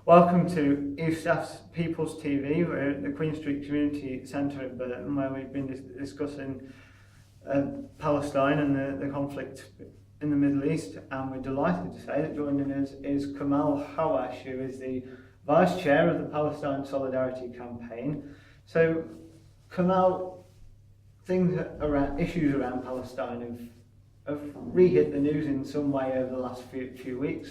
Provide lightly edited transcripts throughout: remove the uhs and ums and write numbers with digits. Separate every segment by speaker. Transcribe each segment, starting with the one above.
Speaker 1: Welcome to EFSAF's People's TV. We're at the Queen Street Community Centre in Burton, where we've been discussing Palestine and the conflict in the Middle East. And we're delighted to say that joining us is Kamel Hawwash, who is the Vice Chair of the Palestinian Solidarity Campaign. So, Kamel, issues around Palestine have re-hit the news in some way over the last few weeks.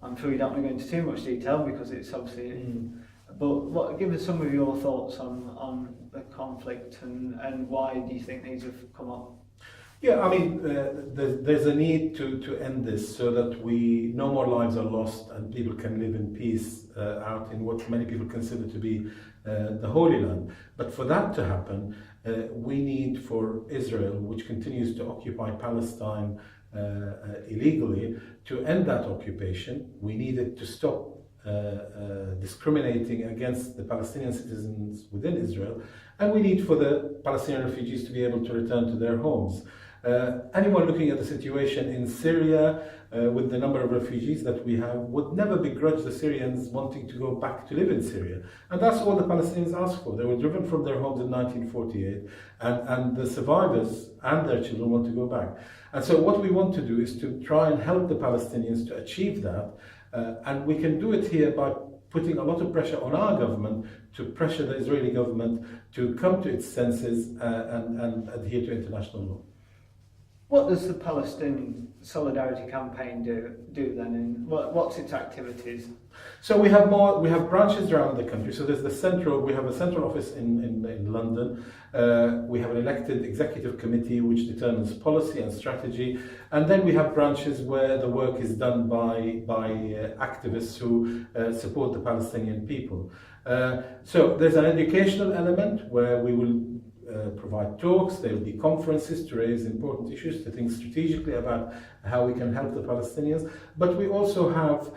Speaker 1: I'm sure you don't want to go into too much detail because it's obviously... But give us some of your thoughts on the conflict and why do you think these have come up?
Speaker 2: Yeah, I mean, there's a need to end this so that no more lives are lost and people can live in peace out in what many people consider to be the Holy Land. But for that to happen, we need for Israel, which continues to occupy Palestine illegally, to end that occupation. We need it to stop discriminating against the Palestinian citizens within Israel, and we need for the Palestinian refugees to be able to return to their homes. Anyone looking at the situation in Syria with the number of refugees that we have would never begrudge the Syrians wanting to go back to live in Syria. And that's all the Palestinians asked for. They were driven from their homes in 1948, and the survivors and their children want to go back. And so what we want to do is to try and help the Palestinians to achieve that. And we can do it here by putting a lot of pressure on our government to pressure the Israeli government to come to its senses and adhere to international law.
Speaker 1: What does the Palestinian Solidarity Campaign do then? And what's its activities?
Speaker 2: So we have branches around the country. So we have a central office in London. We have an elected executive committee which determines policy and strategy. And then we have branches where the work is done by activists who support the Palestinian people. So there's an educational element where we will provide talks. There will be conferences to raise important issues, to think strategically about how we can help the Palestinians. But we also have,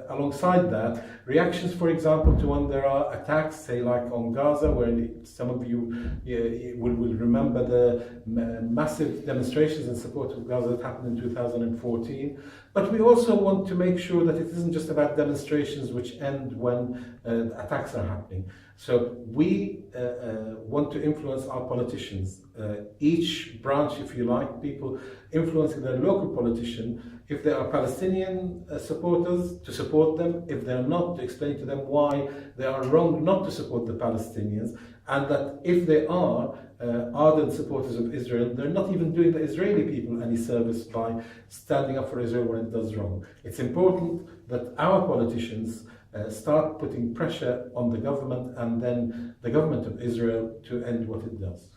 Speaker 2: alongside that, reactions, for example, to when there are attacks, say like on Gaza, where some of you will remember the massive demonstrations in support of Gaza that happened in 2014. But we also want to make sure that it isn't just about demonstrations which end when attacks are happening. So we want to influence our politicians. Each branch, if you like, people influencing their local politician. If they are Palestinian supporters, to support them. If they're not, to explain to them why they are wrong not to support the Palestinians. And that if they are ardent supporters of Israel, they're not even doing the Israeli people any service by standing up for Israel when it does wrong. It's important that our politicians start putting pressure on the government and then the government of Israel to end what it does.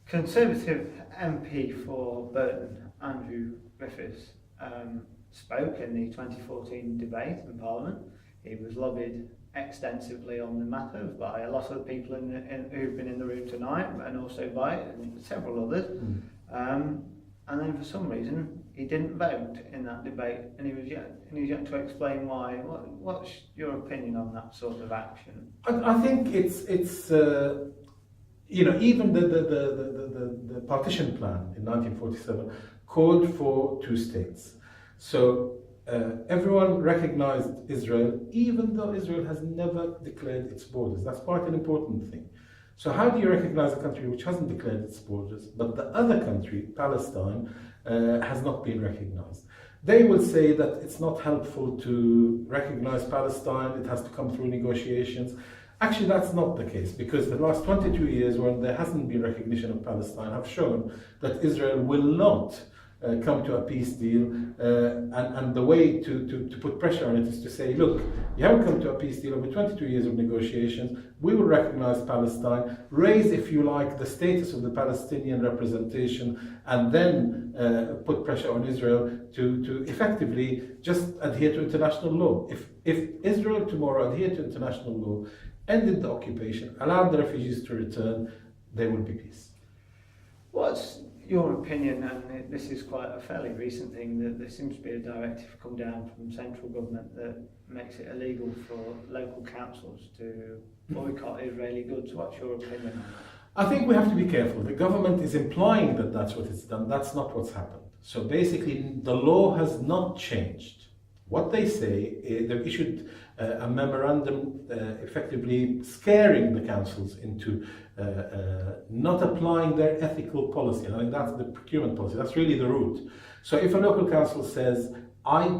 Speaker 1: Conservative MP for Burton, Andrew Griffiths, spoke in the 2014 debate in Parliament. He was lobbied extensively on the matter by a lot of the people who've been in the room tonight, and also by several others. And then for some reason he didn't vote in that debate, and he was yet to explain why. What's your opinion on that sort of action?
Speaker 2: I think it's even the partition plan in 1947 called for two states. So everyone recognized Israel, even though Israel has never declared its borders. That's quite an important thing. So how do you recognize a country which hasn't declared its borders, but the other country, Palestine, has not been recognized? They will say that it's not helpful to recognize Palestine, it has to come through negotiations. Actually, that's not the case, because the last 22 years when there hasn't been recognition of Palestine have shown that Israel will not come to a peace deal, and the way to put pressure on it is to say, look, you haven't come to a peace deal over 22 years of negotiations, we will recognize Palestine, raise, if you like, the status of the Palestinian representation, and then put pressure on Israel to effectively just adhere to international law. If Israel tomorrow adhered to international law, ended the occupation, allowed the refugees to return, there will be peace.
Speaker 1: What's your opinion, and this is quite a fairly recent thing, that there seems to be a directive come down from central government that makes it illegal for local councils to boycott Israeli goods. What's your opinion on that?
Speaker 2: I think we have to be careful. The government is implying that that's what it's done. That's not what's happened. So basically, the law has not changed. What they say is they've issued a memorandum effectively scaring the councils into not applying their ethical policy. And I think that's the procurement policy. That's really the root. So if a local council says,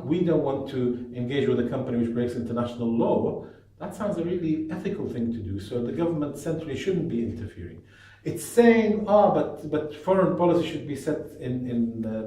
Speaker 2: we don't want to engage with a company which breaks international law, that sounds a really ethical thing to do. So the government centrally shouldn't be interfering. It's saying, but foreign policy should be set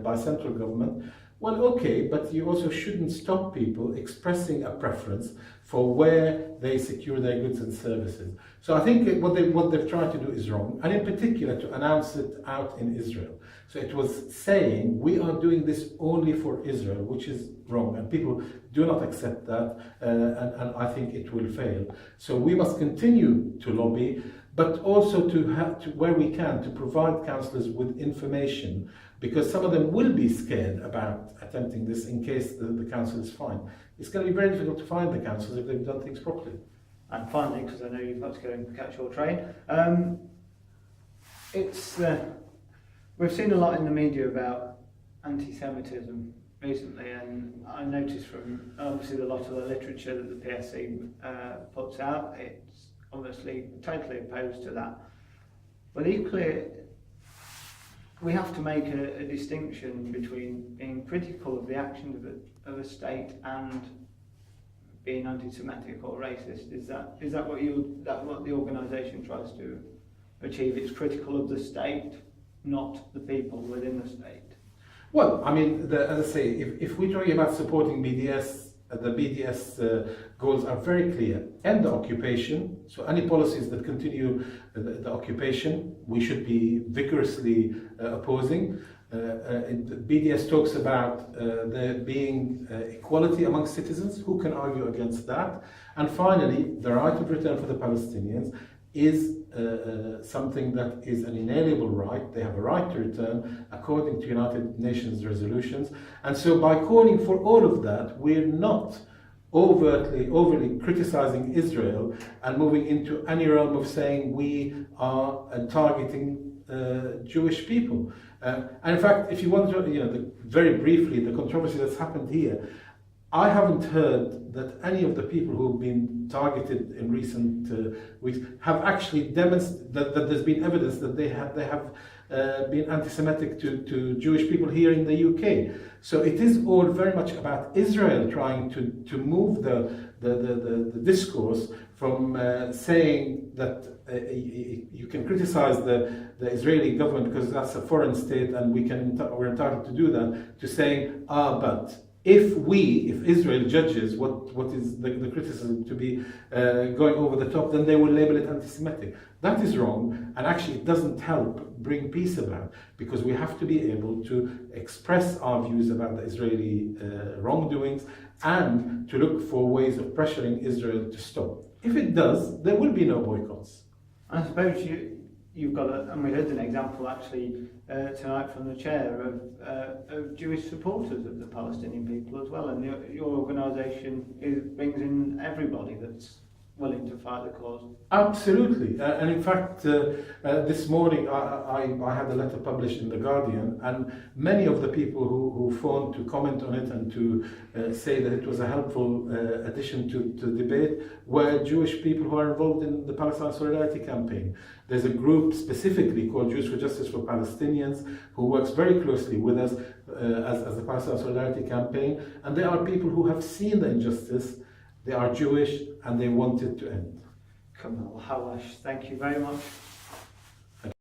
Speaker 2: by central government. Well, okay, but you also shouldn't stop people expressing a preference for where they secure their goods and services. So I think what they've tried to do is wrong, and in particular to announce it out in Israel. So it was saying, we are doing this only for Israel, which is wrong, and people do not accept that, and I think it will fail. So we must continue to lobby, but also to where we can, to provide councillors with information, because some of them will be scared about attempting this in case the council is fine. It's going to be very difficult to find the councils if they've done things properly.
Speaker 1: And finally, because I know you've got to go and catch your train, we've seen a lot in the media about anti-Semitism recently, and I noticed from obviously a lot of the literature that the PSC puts out, it's obviously totally opposed to that. But equally, we have to make a distinction between being critical of the actions of a state and being anti-Semitic or racist. Is that what the organisation tries to achieve? It's critical of the state, not the people within the state.
Speaker 2: Well, I mean, as I say, if we're talking about supporting BDS, the BDS goals are very clear. End the occupation. So any policies that continue the occupation, we should be vigorously opposing. BDS talks about there being equality among citizens. Who can argue against that? And finally, the right of return for the Palestinians is something that is an inalienable right. They have a right to return according to United Nations resolutions. And so by calling for all of that, we're not overly criticizing Israel and moving into any realm of saying we are targeting Jewish people. And in fact, if you want to, very briefly, the controversy that's happened here, I haven't heard that any of the people who have been targeted in recent weeks have actually demonstrated that there's been evidence that they have been anti-Semitic to Jewish people here in the UK. So it is all very much about Israel trying to move the discourse from saying that you can criticize the Israeli government because that's a foreign state and we're entitled to do that, to saying, but if Israel judges what is the criticism to be going over the top, then they will label it anti-Semitic. That is wrong, and actually it doesn't help bring peace about, because we have to be able to express our views about the Israeli wrongdoings and to look for ways of pressuring Israel to stop. If it does, there will be no boycotts.
Speaker 1: I suppose you've got and we heard an example actually tonight from the chair of Jewish supporters of the Palestinian people as well, and your organisation brings in everybody that's willing to fight the cause.
Speaker 2: Absolutely, and in fact this morning I had a letter published in The Guardian, and many of the people who phoned to comment on it and to say that it was a helpful addition to the debate were Jewish people who are involved in the Palestinian Solidarity Campaign. There's a group specifically called Jews for Justice for Palestinians who works very closely with us as the Palestinian Solidarity Campaign, and they are people who have seen the injustice. They are Jewish and they want it to end.
Speaker 1: Kamel Hawwash, thank you very much